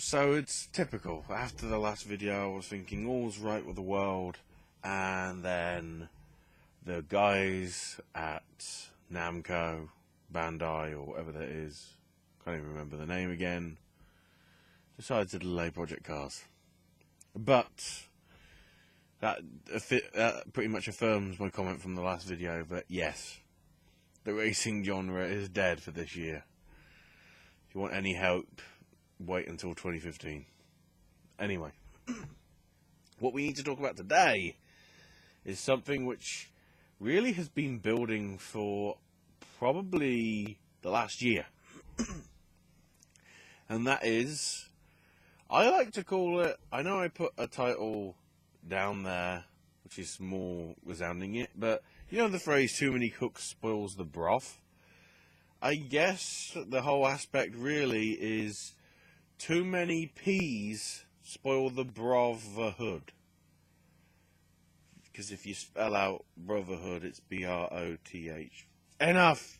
So it's typical. After the last video, I was thinking all's right with the world, and then the guys at Namco, Bandai, or whatever that is, can't even remember the name again, decided to delay Project Cars. But that pretty much affirms my comment from the last video that yes, the racing genre is dead for this year. If you want any help, wait until 2015. Anyway, what we need to talk about today is something which really has been building for probably the last year. And that is, I like to call it, I know I put a title down there which is more resounding it, but you know the phrase, too many cooks spoils the broth? I guess the whole aspect really is too many peas spoil the brotherhood. Because if you spell out brotherhood, it's B-R-O-T-H. Enough!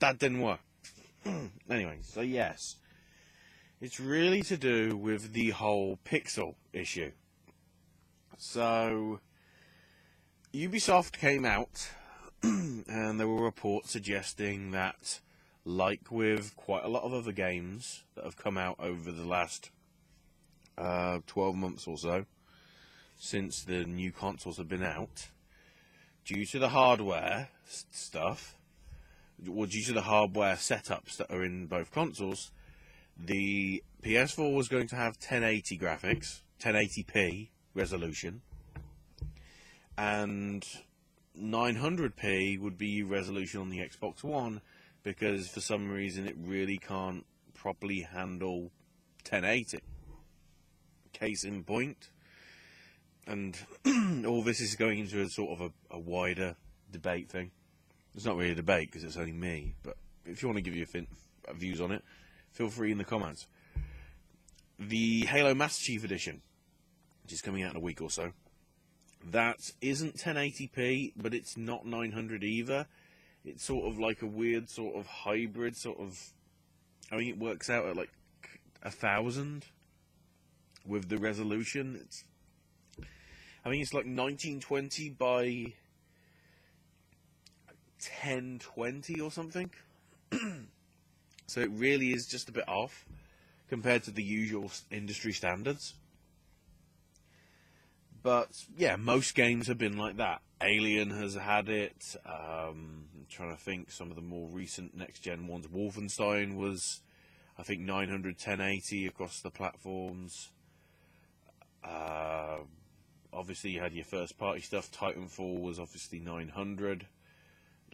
That didn't work. Anyway, so yes. It's really to do with the whole pixel issue. So, Ubisoft came out, and there were reports suggesting that, like with quite a lot of other games that have come out over the last 12 months or so, since the new consoles have been out, due to the hardware stuff, or due to the hardware setups that are in both consoles, the PS4 was going to have 1080 graphics, 1080p resolution, and 900p would be resolution on the Xbox One, because for some reason it really can't properly handle 1080. Case in point. And all this is going into a sort of a wider debate thing. It's not really a debate because it's only me, but if you want to give your views on it, feel free in the comments. The Halo Master Chief Edition, which is coming out in a week or so, that isn't 1080p, but it's not 900 either. It's sort of like a weird sort of hybrid sort of, I mean, it works out at like 1000 with the resolution. I mean, it's like 1920 by 1020 or something. So it really is just a bit off compared to the usual industry standards. But yeah, most games have been like that. Alien has had it. I'm trying to think, some of the more recent next-gen ones. Wolfenstein was, I think, 900 1080 across the platforms. Obviously, you had your first-party stuff. Titanfall was obviously 900.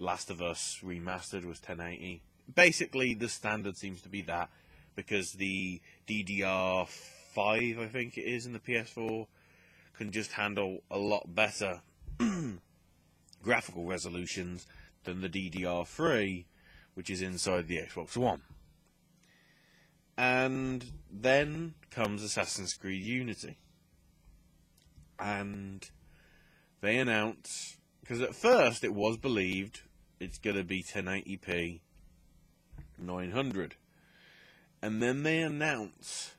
Last of Us Remastered was 1080. Basically, the standard seems to be that, because the DDR5, I think it is, in the PS4, can just handle a lot better graphical resolutions than the DDR3, which is inside the Xbox One. And then comes Assassin's Creed Unity. And they announce, because at first it was believed it's going to be 1080p 900. And then they announce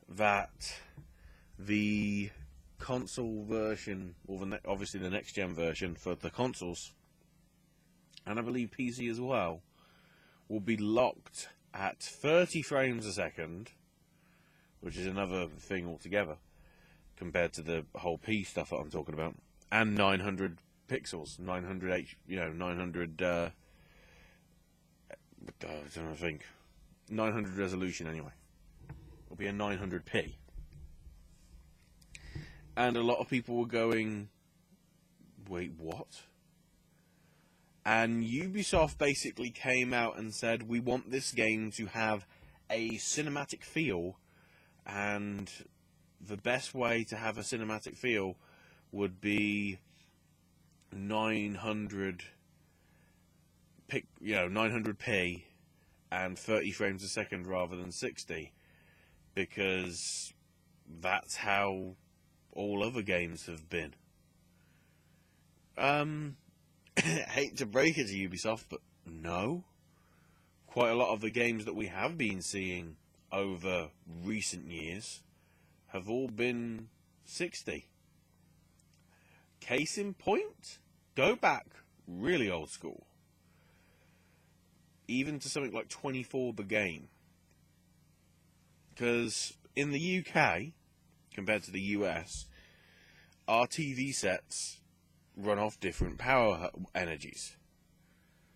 that the console version, or obviously the next gen version for the consoles, and I believe PC as well, will be locked at 30 frames a second, which is another thing altogether compared to the whole P stuff that I'm talking about, and 900 pixels, 900 900 I don't know, I think 900 resolution anyway. It'll be a 900p. And a lot of people were going, wait, what? And Ubisoft basically came out and said, we want this game to have a cinematic feel, and the best way to have a cinematic feel would be 900 900p and 30 frames a second rather than 60, because that's how all other games have been. Hate to break it to Ubisoft, but no. Quite a lot of the games that we have been seeing over recent years have all been 60. Case in point, go back really old school, even to something like 24 the game. Because in the UK, compared to the US, our TV sets run off different power energies.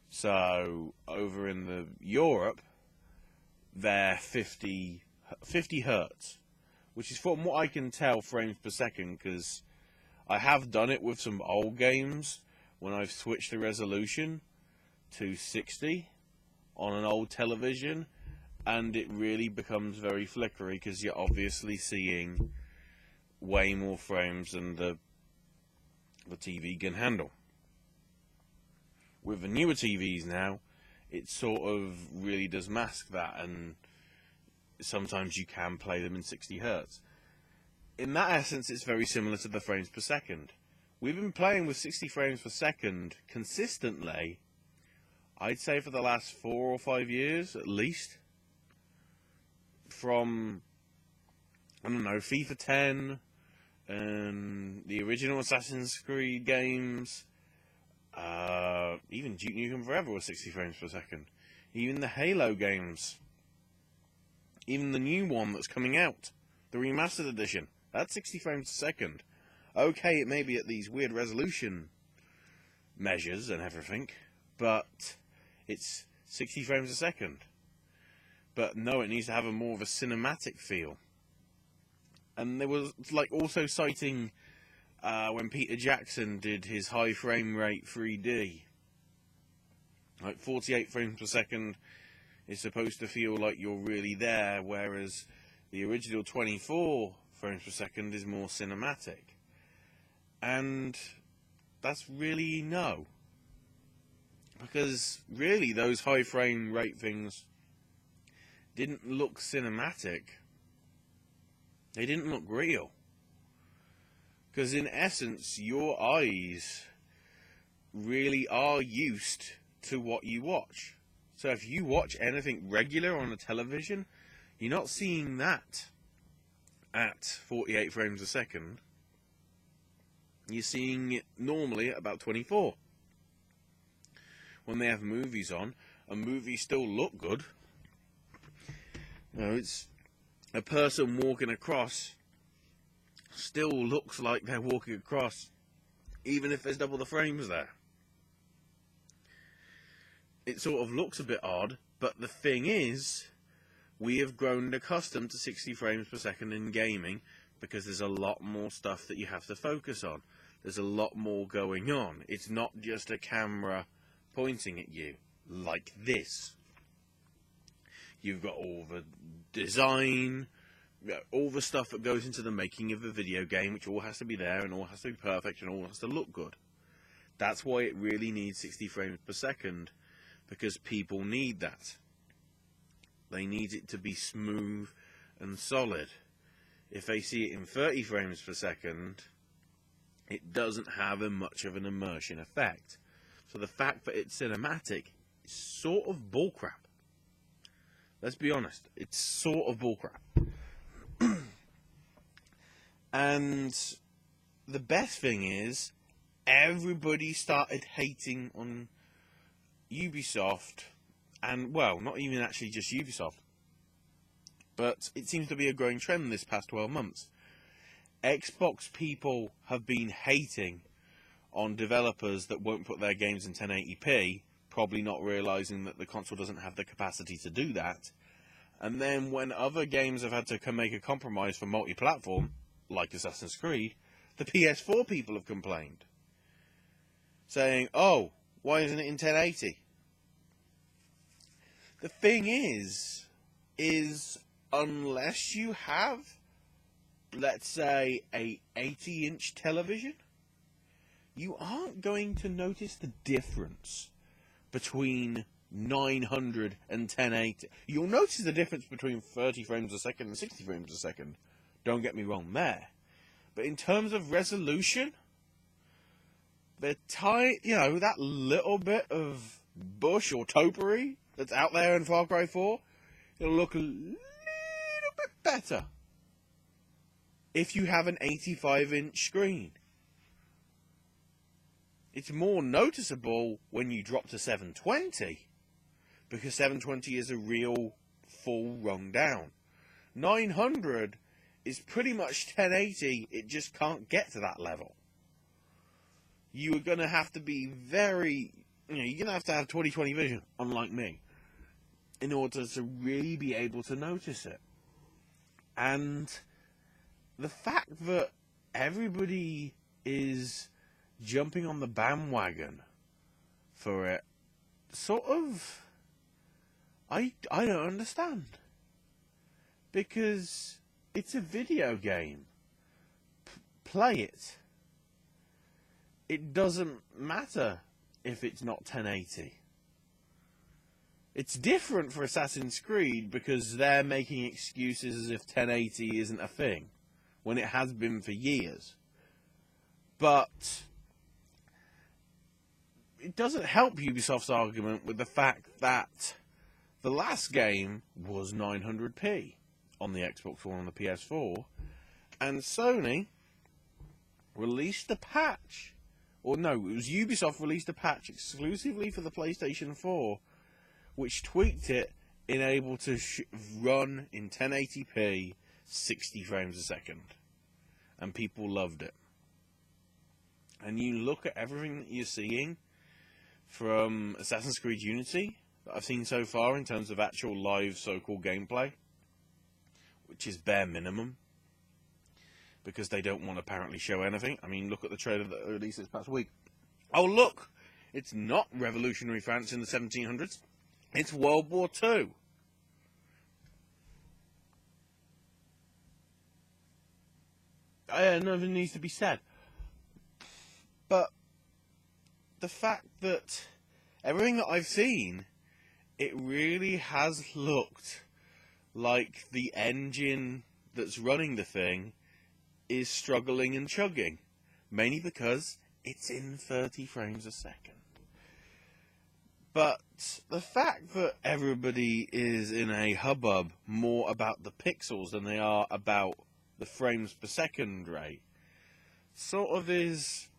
So over in the Europe, they're 50 hertz, which is, from what I can tell, frames per second, because I have done it with some old games when I've switched the resolution to 60 on an old television, and it really becomes very flickery because you're obviously seeing way more frames than the TV can handle. With the newer TVs now, it sort of really does mask that, and sometimes you can play them in 60 hertz. In that essence, it's very similar to the frames per second. We've been playing with 60 frames per second consistently, I'd say, for the last 4 or 5 years at least. From, I don't know, FIFA 10 and the original Assassin's Creed games, even Duke Nukem Forever was 60 frames per second. Even the Halo games, even the new one that's coming out, the remastered edition, that's 60 frames per second. Okay, it may be at these weird resolution measures and everything, but it's 60 frames a second. But no, it needs to have more of a cinematic feel. And there was, like, also citing when Peter Jackson did his high frame rate 3D. Like 48 frames per second is supposed to feel like you're really there, whereas the original 24 frames per second is more cinematic. And that's really no. Because really those high frame rate things didn't look cinematic. They didn't look real. Because in essence, your eyes really are used to what you watch. So if you watch anything regular on a television, you're not seeing that at 48 frames a second. You're seeing it normally at about 24. When they have movies on, and movies still look good. You know, it's a person walking across still looks like they're walking across, even if there's double the frames there. It sort of looks a bit odd, but the thing is, we have grown accustomed to 60 frames per second in gaming because there's a lot more stuff that you have to focus on. There's a lot more going on. It's not just a camera pointing at you like this. You've got all the design, all the stuff that goes into the making of a video game, which all has to be there and all has to be perfect and all has to look good. That's why it really needs 60 frames per second, because people need that. They need it to be smooth and solid. If they see it in 30 frames per second, it doesn't have much of an immersion effect. So the fact that it's cinematic is sort of bullcrap. Let's be honest, it's sort of bullcrap. And the best thing is, everybody started hating on Ubisoft, and, well, not even actually just Ubisoft, but it seems to be a growing trend this past 12 months. Xbox people have been hating on developers that won't put their games in 1080p, probably not realizing that the console doesn't have the capacity to do that. And then when other games have had to make a compromise for multi-platform, like Assassin's Creed, the PS4 people have complained, saying, oh, why isn't it in 1080? The thing is unless you have, let's say, a 80-inch television, you aren't going to notice the difference between 900 and 1080. You'll notice the difference between 30 frames a second and 60 frames a second. Don't get me wrong there. But in terms of resolution, the that little bit of bush or topiary that's out there in Far Cry 4, it'll look a little better if you have an 85-inch screen. It's more noticeable when you drop to 720, because 720 is a real full rung down. 900 is pretty much 1080, it just can't get to that level. You are going to have to be very, you're going to have 20/20 vision, unlike me, in order to really be able to notice it. And the fact that everybody is jumping on the bandwagon for it, sort of, I don't understand. Because it's a video game. Play it. It doesn't matter if it's not 1080. It's different for Assassin's Creed because they're making excuses as if 1080 isn't a thing, when it has been for years. But it doesn't help Ubisoft's argument with the fact that the last game was 900p on the Xbox One and the PS4, and Sony released a patch, or no, it was Ubisoft released a patch exclusively for the PlayStation 4, which tweaked it in able to run in 1080p 60 frames a second, and people loved it. And you look at everything that you're seeing from Assassin's Creed Unity that I've seen so far in terms of actual live so-called gameplay, which is bare minimum, because they don't want to apparently show anything. I mean, look at the trailer that released this past week. Oh, look! It's not revolutionary France in the 1700s. It's World War II. Nothing needs to be said. But the fact that everything that I've seen, it really has looked like the engine that's running the thing is struggling and chugging, mainly because it's in 30 frames a second. But the fact that everybody is in a hubbub more about the pixels than they are about the frames per second rate sort of is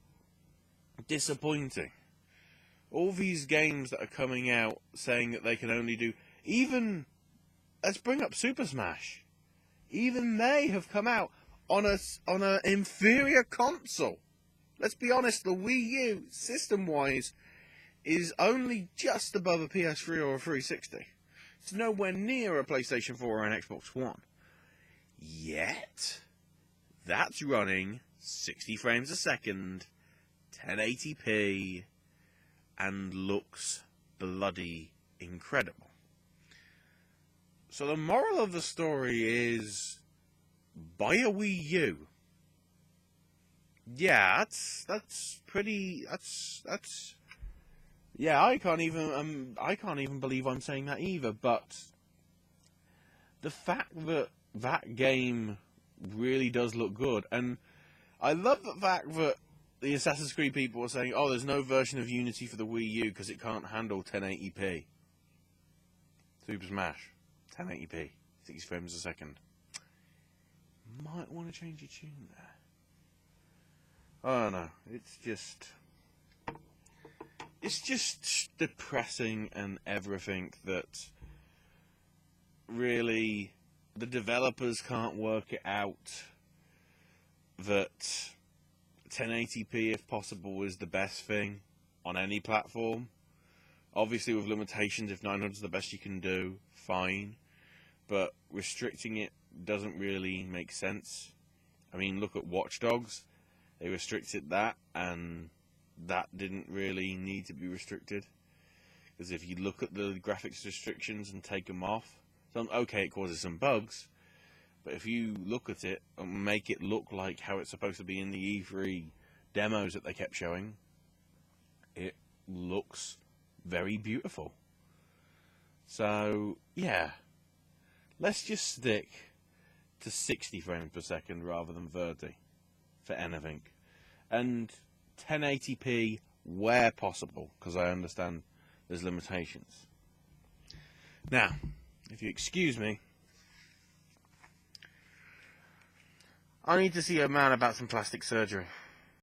disappointing. All these games that are coming out saying that they can only do, even, let's bring up Super Smash, even they have come out on an inferior console. Let's be honest, the Wii U, system-wise, is only just above a PS3 or a 360. It's nowhere near a PlayStation 4 or an Xbox One. Yet, that's running 60 frames a second, 1080p, and looks bloody incredible. So the moral of the story is, buy a Wii U. Yeah, that's yeah, I can't even believe I'm saying that either, but the fact that that game really does look good, and I love the fact that the Assassin's Creed people are saying, oh, there's no version of Unity for the Wii U because it can't handle 1080p. Super Smash, 1080p, 60 frames a second. Might want to change your tune there. I don't know, it's just depressing and everything that really the developers can't work it out, that 1080p if possible is the best thing on any platform. Obviously with limitations, if 900 is the best you can do, fine, but restricting it doesn't really make sense. I mean, look at Watch Dogs. They restricted that, and that didn't really need to be restricted, because if you look at the graphics restrictions and take them off, okay, it causes some bugs, but if you look at it and make it look like how it's supposed to be in the E3 demos that they kept showing, it looks very beautiful. So yeah, let's just stick to 60 frames per second rather than 30 for anything, and 1080p where possible, because I understand there's limitations. Now, if you excuse me, I need to see a man about some plastic surgery.